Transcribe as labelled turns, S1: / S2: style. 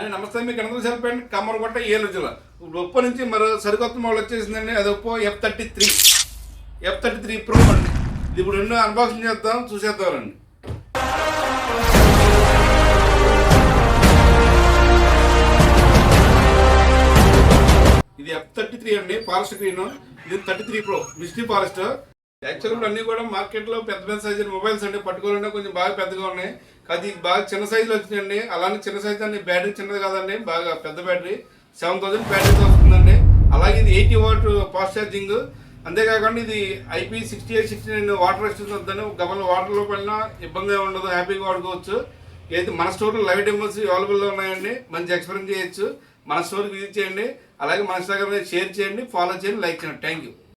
S1: Hi నమస్తే, మీకు అందరూ సెల్పండి కమ్మరగొట్ట ఏలూరు జిల్లా. ఇప్పుడు ఒప్పో నుంచి మరో సరికొత్త మోడల్ వచ్చేసిందండి. అది ఒప్పో F33 Pro అండి. ఇది ఇప్పుడు రెండు అన్బాక్సింగ్ చేద్దాం, చూసేద్దామండి. ఇది F33 అండి, ఫారెస్ట్ గ్రీన్. ఇది 33 Pro మిస్టీ ఫారెస్ట్. యాక్చువల్గా అన్నీ కూడా మార్కెట్లో పెద్ద పెద్ద సైజు మొబైల్స్ అండి, పట్టుకోవాలంటే కొంచెం బాగా పెద్దగా ఉన్నాయి. అది బాగా చిన్న సైజులో వచ్చినాయండి. అలానే చిన్న సైజు అండి, బ్యాటరీ చిన్నది కాదండి, బాగా పెద్ద బ్యాటరీ 7000 బ్యాటరీతో వస్తుందండి. అలాగే ఇది 80 వాట్ ఫాస్ట్ ఛార్జింగ్. అంతేకాకుండా ఇది IP6869 వాటర్ రెసిస్టెన్స్ వద్దని గబల్ వాటర్లో పడినా ఇబ్బందిగా ఉండదు, హ్యాపీగా వాడుకోవచ్చు. అయితే మన స్టోర్లో లైవ్ డెమోస్ అవైలబుల్లో ఉన్నాయండి, మంచి ఎక్స్పీరియన్స్ చేయొచ్చు. మన స్టోర్కి విజిట్ చేయండి, అలాగే మన ఇన్స్టాగ్రామ్ షేర్ చేయండి, ఫాలో చేయండి, లైక్ చేయండి. Thank you.